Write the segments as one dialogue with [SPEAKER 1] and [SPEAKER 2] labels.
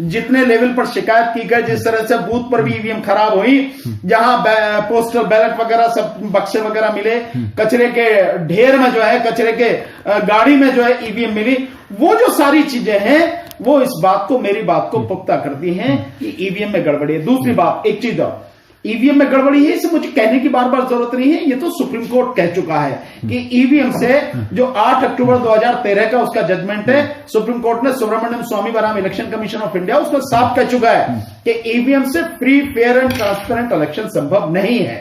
[SPEAKER 1] जितने लेवल पर शिकायत की गई, जिस तरह से बूथ पर भी ईवीएम खराब हुई, जहां पोस्टल बैलेट वगैरह सब बक्से वगैरह मिले, कचरे के ढेर में जो है, कचरे के गाड़ी में जो है ईवीएम मिली, वो जो सारी चीजें हैं वो इस बात को, मेरी बात को पुख्ता करती हैं कि ईवीएम में गड़बड़ी है। दूसरी बात, एक चीज और, ईवीएम में गड़बड़ी है, इसे मुझे कहने की बार बार जरूरत नहीं है, ये तो सुप्रीम कोर्ट कह चुका है कि ईवीएम से जो 8 अक्टूबर 2013 का उसका जजमेंट है, सुप्रीम कोर्ट ने सुब्रमण्यम स्वामी बनाम इलेक्शन कमीशन ऑफ इंडिया, उसमें साफ कह चुका है कि ईवीएम से free, fair and transparent election संभव नहीं है।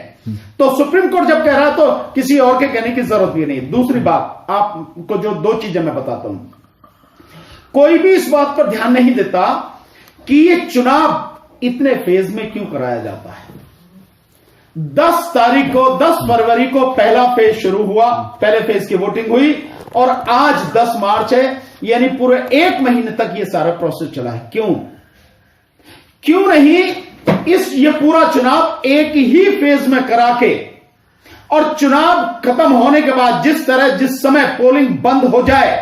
[SPEAKER 1] तो सुप्रीम कोर्ट जब कह रहा है तो किसी और के कहने की जरूरत भी नहीं। दूसरी बात, आपको जो 2 चीजें मैं बताता हूं, कोई भी इस बात पर ध्यान नहीं देता कि ये चुनाव इतने फेज में क्यों कराया जाता है। 10 फरवरी को पहला फेज शुरू हुआ, पहले फेज की वोटिंग हुई, और आज 10 मार्च है, यानी पूरे 1 महीने तक ये सारा प्रोसेस चला है। क्यों नहीं ये पूरा चुनाव एक ही फेज में करा के, और चुनाव खत्म होने के बाद जिस समय पोलिंग बंद हो जाए,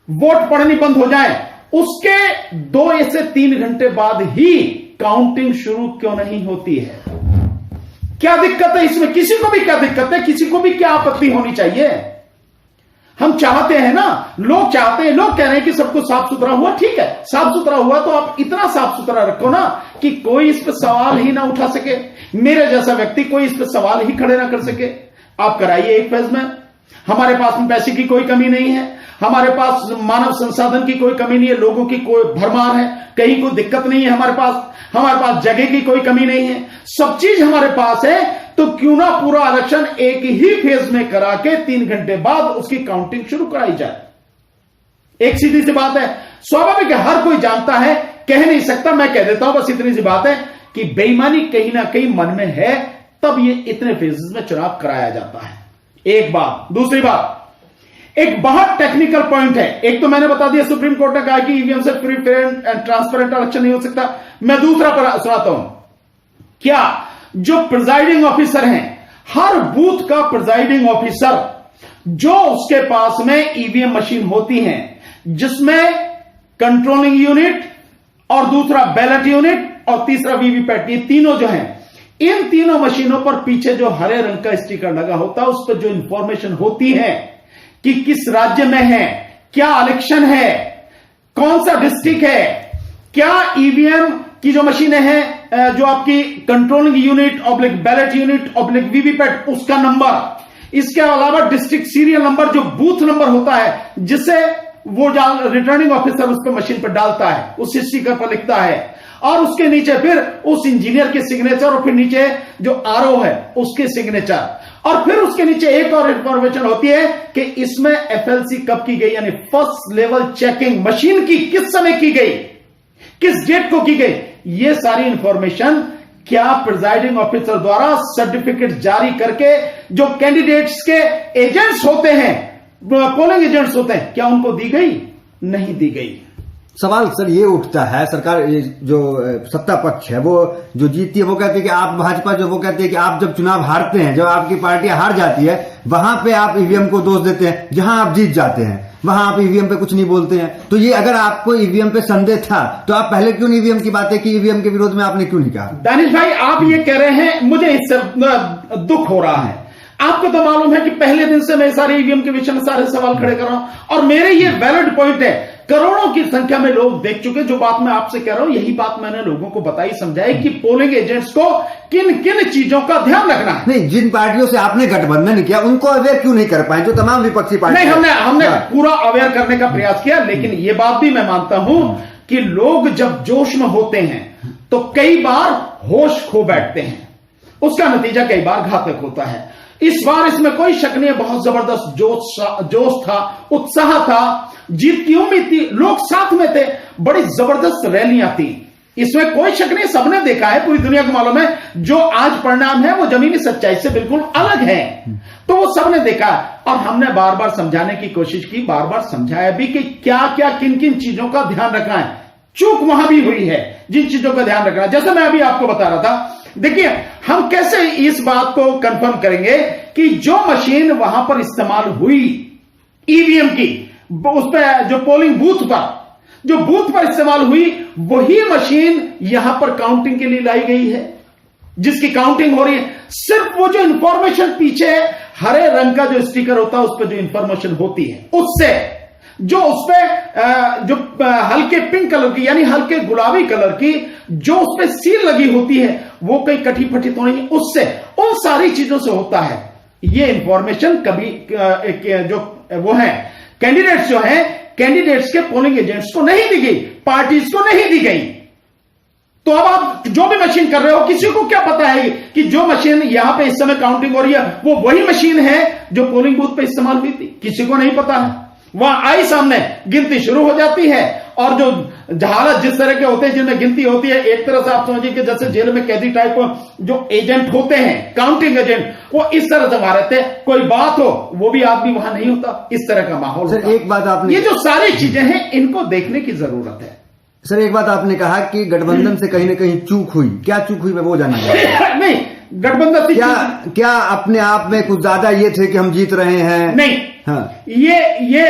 [SPEAKER 1] वोट पड़नी बंद हो जाए, उसके 2 से 3 घंटे बाद ही काउंटिंग शुरू क्यों नहीं होती है? क्या दिक्कत है इसमें? किसी को भी क्या दिक्कत है? किसी को भी क्या आपत्ति होनी चाहिए? हम चाहते हैं ना, लोग चाहते हैं, लोग कह रहे हैं कि सब कुछ साफ सुथरा हुआ, ठीक है, साफ सुथरा हुआ तो आप इतना साफ सुथरा रखो ना कि कोई इस पर सवाल ही ना उठा सके, मेरे जैसा व्यक्ति कोई इस पर सवाल ही खड़े ना कर सके। आप कराइए एक फेज में, हमारे पास में पैसे की कोई कमी नहीं है, हमारे पास मानव संसाधन की कोई कमी नहीं है, लोगों की कोई भरमार है, कहीं कोई दिक्कत नहीं है, हमारे पास जगह की कोई कमी नहीं है, सब चीज हमारे पास है, तो क्यों ना पूरा इलेक्शन एक ही फेज में करा के 3 घंटे बाद उसकी काउंटिंग शुरू कराई जाए। एक सीधी सी बात है, स्वाभाविक है, हर कोई जानता है, कह नहीं सकता, मैं कह देता हूं, बस इतनी सी बात है कि बेईमानी कहीं ना कहीं मन में है, तब ये इतने फेजेस में चुनाव कराया जाता है। एक बात। दूसरी बात, एक बहुत टेक्निकल पॉइंट है। एक तो मैंने बता दिया, सुप्रीम कोर्ट ने कहा कि ईवीएम से free, fair and transparent election नहीं हो सकता। मैं दूसरा पर सुनाता हूं, क्या जो प्रिजाइडिंग ऑफिसर हैं, हर बूथ का प्रिजाइडिंग ऑफिसर, जो उसके पास में ईवीएम मशीन होती हैं, जिसमें कंट्रोलिंग यूनिट और दूसरा बैलेट यूनिट और तीसरा वीवीपैट, ये तीनों जो हैं, इन तीनों मशीनों पर पीछे जो हरे रंग का स्टिकर लगा होता है, उस पर जो इंफॉर्मेशन होती है कि किस राज्य में है, क्या इलेक्शन है, कौन सा डिस्ट्रिक्ट है, क्या ईवीएम की जो मशीनें हैं, जो आपकी controlling unit oblique ballot unit oblique VVPAT, उसका नंबर, इसके अलावा डिस्ट्रिक्ट सीरियल नंबर, जो बूथ नंबर होता है, जिसे वो रिटर्निंग ऑफिसर उस पर मशीन पर डालता है, उस स्टिकर पर लिखता है, और उसके नीचे फिर उस इंजीनियर के सिग्नेचर, और फिर नीचे जो आरओ है उसके सिग्नेचर, और फिर उसके नीचे एक और इंफॉर्मेशन होती है कि इसमें एफएलसी कब की गई, यानी फर्स्ट लेवल चेकिंग मशीन की किस समय की गई, किस डेट को की गई। ये सारी इंफॉर्मेशन क्या प्रिजाइडिंग ऑफिसर द्वारा सर्टिफिकेट जारी करके जो कैंडिडेट्स के एजेंट्स होते हैं, पोलिंग एजेंट्स होते हैं, क्या उनको दी गई? नहीं दी गई।
[SPEAKER 2] सवाल सर ये उठता है, सरकार जो सत्ता पक्ष है वो जो जीतती है वो कहती है कि आप भाजपा जो वो कहती है कि आप जब चुनाव हारते हैं, जब आपकी पार्टी हार जाती है, वहां पे आप ईवीएम को दोष देते हैं, जहां आप जीत जाते हैं वहां आप ईवीएम पे कुछ नहीं बोलते हैं। तो ये अगर आपको ईवीएम पे संदेह था तो आप पहले क्यों नहीं ईवीएम की बातें की, ईवीएम के विरोध में आपने क्यों नहीं कहा?
[SPEAKER 1] दानिश भाई, आप ये कह रहे हैं, मुझे इससे दुख हो रहा है। आपको तो मालूम है कि पहले दिन से मैं सारे ईवीएम के विषय में सारे सवाल खड़े कर रहा हूं, और मेरे ये वैलिड पॉइंट है, करोड़ों की संख्या में लोग देख चुके। जो बात मैं आपसे कह रहा हूं, यही बात मैंने लोगों को बताई, समझाई कि पोलिंग एजेंट्स को किन किन चीजों का ध्यान रखना है।
[SPEAKER 2] नहीं, जिन पार्टियों से आपने गठबंधन किया उनको अवेयर क्यों नहीं कर पाए, जो तमाम विपक्षी पार्टी?
[SPEAKER 1] नहीं, हमने पूरा अवेयर करने का प्रयास किया, लेकिन ये बात भी मैं मानता हूं कि लोग जब जोश में होते हैं तो कई बार होश खो बैठते हैं, उसका नतीजा कई बार घातक होता है। इस बार इसमें कोई शक नहीं है, बहुत जबरदस्त जोश था, उत्साह था, जीत की उम्मीद थी, लोग साथ में थे, बड़ी जबरदस्त रैलियां थी, इसमें कोई शक नहीं। सबने देखा है, पूरी दुनिया को मालूम है, जो आज परिणाम है वो जमीनी सच्चाई से बिल्कुल अलग है, तो वो सबने देखा। और हमने बार बार समझाने की कोशिश की, बार बार समझाया भी कि क्या क्या किन किन चीजों का ध्यान रखना है। चूक वहां भी हुई है, जिन चीजों का ध्यान रखना, जैसे मैं अभी आपको बता रहा था। देखिए, हम कैसे इस बात को कंफर्म करेंगे कि जो मशीन वहां पर इस्तेमाल हुई ईवीएम की, उस पर जो पोलिंग बूथ पर जो बूथ पर इस्तेमाल हुई वही मशीन यहां पर काउंटिंग के लिए लाई गई है, जिसकी काउंटिंग हो रही है। सिर्फ वो जो इंफॉर्मेशन पीछे है, हरे रंग का जो स्टिकर होता है उस पर जो इंफॉर्मेशन होती है, उससे जो उस पे जो हल्के पिंक कलर की यानी हल्के गुलाबी कलर की जो उस पे सील लगी होती है, वो कहीं कटी फटी तो नहीं, उससे उन सारी चीजों से होता है। ये इंफॉर्मेशन कभी जो वो है कैंडिडेट्स जो है, कैंडिडेट्स के पोलिंग एजेंट्स को नहीं दी गई, पार्टीज को नहीं दी गई। तो अब आप जो भी मशीन कर रहे हो, किसी को क्या पता है कि जो मशीन यहां पे इस समय काउंटिंग हो रही है वो वही मशीन है जो पोलिंग बूथ पे इस्तेमाल हुई थी? किसी को नहीं पता है। वहां आई सामने गिनती शुरू हो जाती है, और जो हालत जिस तरह के होते हैं जिनमें गिनती होती है, एक तरह से आप समझिए कि जैसे जेल में कैदी टाइप जो एजेंट होते हैं, काउंटिंग एजेंट, वो इस तरह से वहां रहते हैं। कोई बात हो वो भी आदमी वहां नहीं होता, इस तरह का माहौल होता।
[SPEAKER 2] एक बात आपने,
[SPEAKER 1] ये जो सारी चीजें हैं इनको देखने की जरूरत है।
[SPEAKER 2] सर एक बात आपने कहा कि गठबंधन से कहीं ना कहीं चूक हुई, क्या चूक हुई मैं वो जानना चाहता हूं।
[SPEAKER 1] नहीं, गठबंधन से
[SPEAKER 2] क्या अपने आप में कुछ ज्यादा ये थे कि हम जीत रहे हैं?
[SPEAKER 1] नहीं,
[SPEAKER 2] हाँ,
[SPEAKER 1] ये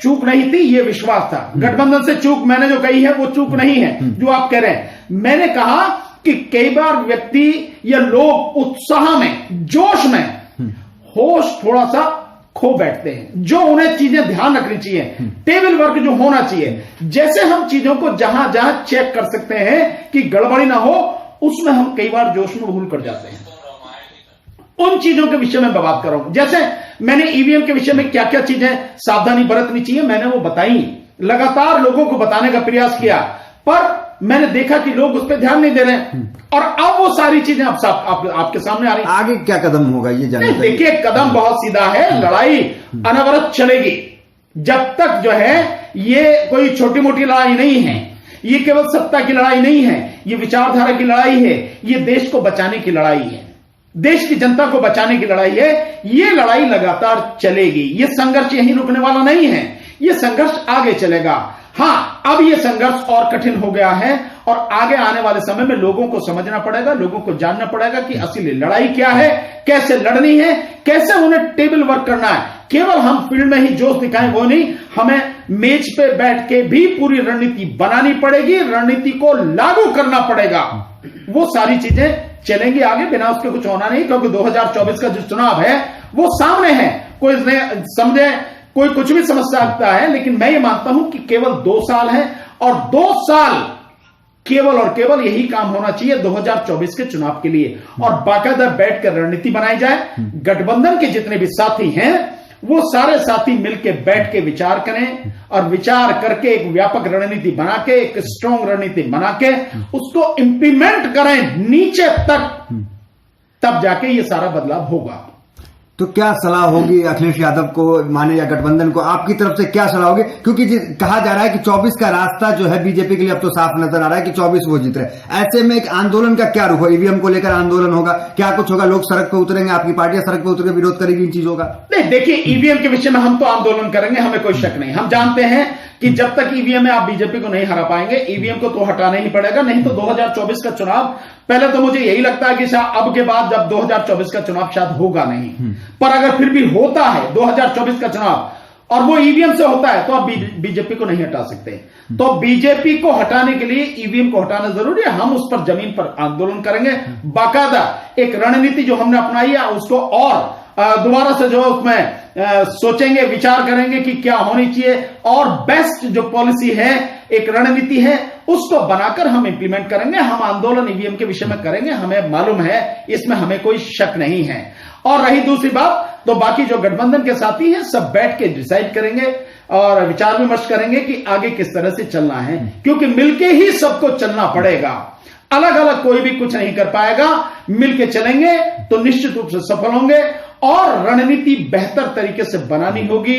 [SPEAKER 1] चूक नहीं थी, ये विश्वास था। गठबंधन से चूक मैंने जो कही है वो चूक नहीं है जो आप कह रहे हैं। मैंने कहा कि कई बार व्यक्ति या लोग उत्साह में, जोश में होश थोड़ा सा खो बैठते हैं, जो उन्हें चीजें ध्यान रखनी चाहिए, टेबल वर्क जो होना चाहिए। जैसे हम चीजों को जहां जहां चेक कर सकते हैं कि गड़बड़ी ना हो, उसमें हम कई बार जोश में भूल कर जाते हैं। उन चीजों के विषय में मैं बात कर रहा हूं। जैसे मैंने ईवीएम के विषय में क्या क्या चीजें सावधानी बरतनी चाहिए मैंने वो बताई, लगातार लोगों को बताने का प्रयास किया, पर मैंने देखा कि लोग उस पर ध्यान नहीं दे रहे हैं, और अब वो सारी चीजें आपके सामने आ रही।
[SPEAKER 2] आगे क्या कदम होगा ये जानना चाहिए।
[SPEAKER 1] देखिए, कदम बहुत सीधा है, लड़ाई अनवरत चलेगी जब तक जो है ये कोई छोटी मोटी लड़ाई नहीं है, ये केवल सत्ता की लड़ाई नहीं है, ये विचारधारा की लड़ाई है, ये देश को बचाने की लड़ाई है, देश की जनता को बचाने की लड़ाई है। ये लड़ाई लगातार चलेगी, ये संघर्ष यहीं रुकने वाला नहीं है, ये संघर्ष आगे चलेगा। हां, अब ये संघर्ष और कठिन हो गया है, और आगे आने वाले समय में लोगों को समझना पड़ेगा, लोगों को जानना पड़ेगा कि असली लड़ाई क्या है, कैसे लड़नी है, कैसे उन्हें टेबल वर्क करना है। केवल हम फील्ड में ही जोश दिखाएं वो नहीं, हमें मेज पे बैठ के भी पूरी रणनीति बनानी पड़ेगी, रणनीति को लागू करना पड़ेगा। वो सारी चीजें चलेंगी आगे, बिना उसके कुछ होना नहीं, क्योंकि 2024 का जो चुनाव है वो सामने है। कोई समझे, कोई कुछ भी समझ सकता है, लेकिन मैं ये मानता हूं कि केवल 2 साल है, और 2 साल केवल और केवल यही काम होना चाहिए 2024 के चुनाव के लिए, और बाकायदा बैठकर रणनीति बनाई जाए। गठबंधन के जितने भी साथी हैं वो सारे साथी मिलकर बैठ के विचार करें, और विचार करके एक व्यापक रणनीति बना के, एक स्ट्रॉन्ग रणनीति बना के उसको इंप्लीमेंट करें नीचे तक, तब जाके ये सारा बदलाव होगा।
[SPEAKER 2] तो क्या सलाह होगी अखिलेश यादव को माने या गठबंधन को, आपकी तरफ से क्या सलाह होगी? क्योंकि कहा जा रहा है कि 24 का रास्ता जो है बीजेपी के लिए अब तो साफ नजर आ रहा है कि 24 वो जीत रहे। ऐसे में एक आंदोलन का क्या रुख हो? ईवीएम को लेकर आंदोलन होगा, क्या कुछ होगा? लोग सड़क पे उतरेंगे, आपकी पार्टियां सड़क पे उतर के विरोध करेगी इन चीजों का?
[SPEAKER 1] नहीं, देखिए, ईवीएम के विषय में हम तो आंदोलन करेंगे, हमें कोई शक नहीं। हम जानते हैं कि जब तक ईवीएम में आप बीजेपी को नहीं हरा पाएंगे, ईवीएम को तो हटाना ही पड़ेगा, नहीं तो 2024 का चुनाव, पहले तो मुझे यही लगता है कि शायद अब के बाद जब 2024 का चुनाव शायद होगा नहीं, पर अगर फिर भी होता है 2024 का चुनाव और वो ईवीएम से होता है, तो आप बीजेपी को नहीं हटा सकते। तो बीजेपी को हटाने के लिए ईवीएम को हटाना जरूरी है। हम उस पर जमीन पर आंदोलन करेंगे, बाकायदा एक रणनीति जो हमने अपनाई है उसको और दोबारा से जो उसमें सोचेंगे, विचार करेंगे कि क्या होनी चाहिए, और बेस्ट जो पॉलिसी है, एक रणनीति है, उसको बनाकर हम इंप्लीमेंट करेंगे। हम आंदोलन ईवीएम के विषय में करेंगे, हमें मालूम है, इसमें हमें कोई शक नहीं है। और रही दूसरी बात, तो बाकी जो गठबंधन के साथी हैं सब बैठ के डिसाइड करेंगे और विचार विमर्श करेंगे कि आगे किस तरह से चलना है, क्योंकि मिलके ही सबको चलना पड़ेगा। अलग अलग कोई भी कुछ नहीं कर पाएगा। मिलके चलेंगे तो निश्चित रूप से सफल होंगे, और रणनीति बेहतर तरीके से बनानी होगी।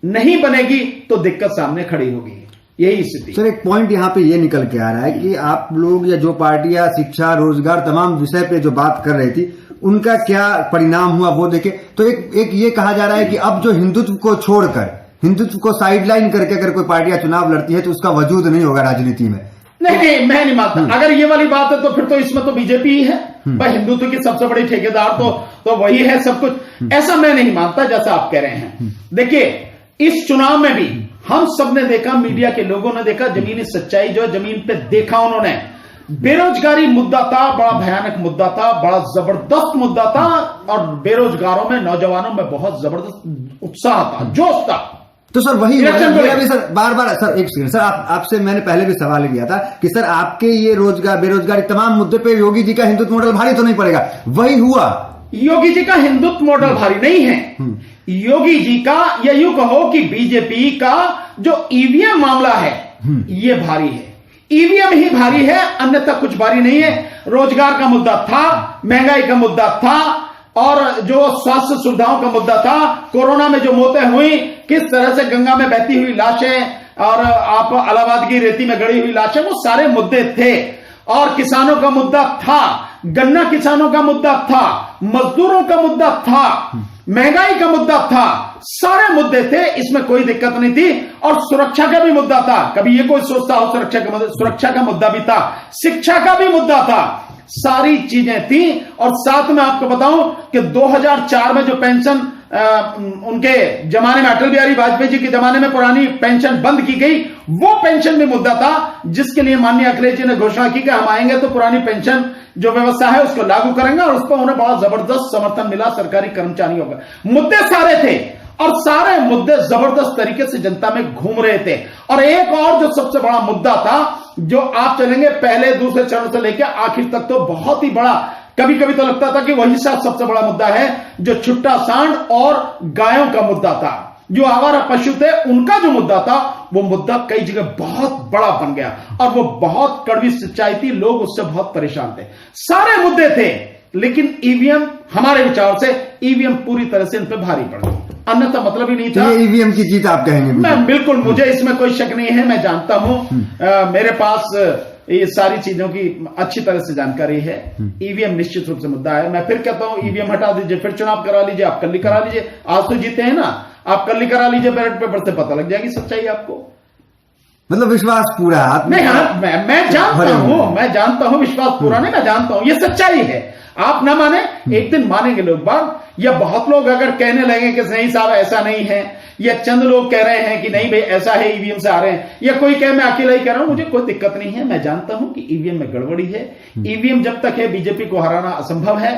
[SPEAKER 1] नहीं बनेगी तो दिक्कत सामने खड़ी होगी। यही स्थिति।
[SPEAKER 2] सर, एक पॉइंट यहाँ पे ये निकल के आ रहा है कि आप लोग या जो पार्टियां शिक्षा, रोजगार, तमाम विषय पे जो बात कर रही थी, उनका क्या परिणाम हुआ वो देखे। तो एक ये कहा जा रहा है कि अब जो हिंदुत्व को छोड़कर, हिंदुत्व को साइडलाइन करके अगर कोई पार्टियां चुनाव लड़ती है तो उसका वजूद नहीं होगा राजनीति में।
[SPEAKER 1] नहीं, मैं नहीं मानता। अगर ये वाली बात है तो फिर तो इसमें तो बीजेपी ही है भाई, हिंदुत्व की सबसे बड़ी ठेकेदार तो वही है सब कुछ। ऐसा मैं नहीं मानता जैसा आप कह रहे हैं। देखिए, इस चुनाव में भी हम सबने देखा, मीडिया के लोगों ने देखा, जमीनी सच्चाई जो है जमीन पे देखा उन्होंने। बेरोजगारी मुद्दा था, बड़ा भयानक मुद्दा था, बड़ा जबरदस्त मुद्दा था, और बेरोजगारों में, नौजवानों में बहुत जबरदस्त उत्साह था, जोश था।
[SPEAKER 2] तो सर वही
[SPEAKER 1] मेरा
[SPEAKER 2] भी सर बार बार सर एक सेकंड सर, आपसे मैंने पहले भी सवाल किया था कि सर आपके ये रोजगार बेरोजगारी तमाम मुद्दे पे योगी जी का हिंदुत्व मॉडल भारी तो नहीं पड़ेगा, वही हुआ।
[SPEAKER 1] योगी जी का हिंदुत्व मॉडल भारी नहीं है। योगी जी का, या यूं कहो कि बीजेपी का जो ईवीएम मामला है ये भारी है। ईवीएम ही भारी है, अन्यथा कुछ भारी नहीं है। रोजगार का मुद्दा था, महंगाई का मुद्दा था, और जो स्वास्थ्य सुविधाओं का मुद्दा था, कोरोना में जो मौतें हुई, किस तरह से गंगा में बहती हुई लाशें और आप इलाहाबाद की रेती में गड़ी हुई लाशें, वो सारे मुद्दे थे। और किसानों का मुद्दा था, गन्ना किसानों का मुद्दा था, मजदूरों का मुद्दा था, महंगाई का मुद्दा था, सारे मुद्दे थे, इसमें कोई दिक्कत नहीं थी। और सुरक्षा का भी मुद्दा था, कभी ये कोई सोचता हो सुरक्षा का मुद्दा भी था, शिक्षा का भी मुद्दा था, सारी चीजें थी। और साथ में आपको बताऊं कि 2004 में जो पेंशन उनके जमाने में, अटल बिहारी वाजपेयी जी के जमाने में पुरानी पेंशन बंद की गई, वो पेंशन भी मुद्दा था, जिसके लिए माननीय अखिलेश जी ने घोषणा की कि हम आएंगे तो पुरानी पेंशन जो व्यवस्था है उसको लागू करेंगे, और उस पर उन्हें बड़ा जबरदस्त समर्थन मिला सरकारी कर्मचारियों का। मुद्दे सारे थे, और सारे मुद्दे जबरदस्त तरीके से जनता में घूम रहे थे। और एक और जो सबसे बड़ा मुद्दा था, जो आप चलेंगे पहले दूसरे चरण से लेकर आखिर तक, तो बहुत ही बड़ा, कभी कभी तो लगता था कि वही शायद सबसे बड़ा मुद्दा है, जो छुट्टा सांड और गायों का मुद्दा था, जो आवारा पशु थे उनका जो मुद्दा था, वो मुद्दा कई जगह बहुत बड़ा बन गया, और वो बहुत कड़वी सच्चाई थी, लोग उससे बहुत परेशान थे। सारे मुद्दे थे, लेकिन ईवीएम, हमारे विचार से ईवीएम पूरी तरह से इन पर भारी पड़ गई, अन्यथा मतलब ही नहीं था।
[SPEAKER 2] तो ईवीएम की जीत आप कहेंगे?
[SPEAKER 1] मैं बिल्कुल, मुझे इसमें कोई शक नहीं है, मैं जानता हूं, मेरे पास ये सारी चीजों की अच्छी तरह से जानकारी है। ईवीएम निश्चित रूप से मुद्दा है। मैं फिर कहता हूं, ईवीएम हटा दीजिए, फिर चुनाव करा लीजिए, आप कल ही करा लीजिए, आज तो जीते हैं ना, आप कल ही करा लीजिए, बैलेट पेपर से पता लग जाएगी सच्चाई आपको।
[SPEAKER 2] मतलब विश्वास पूरा है?
[SPEAKER 1] नहीं, हाँ, मैं जानता हूं, विश्वास पूरा नहीं, मैं जानता हूं, ये सच्चाई है। आप ना माने, एक दिन मानेंगे लोग बात, या बहुत लोग अगर कहने लगे कि नहीं साहब ऐसा नहीं है, या चंद लोग कह रहे हैं कि नहीं भाई ऐसा है, ईवीएम से आ रहे हैं, या कोई कहे मैं अकेला ही कह रहा हूं, मुझे कोई दिक्कत नहीं है। मैं जानता हूं कि ईवीएम में गड़बड़ी है। ईवीएम जब तक है, बीजेपी को हराना असंभव है।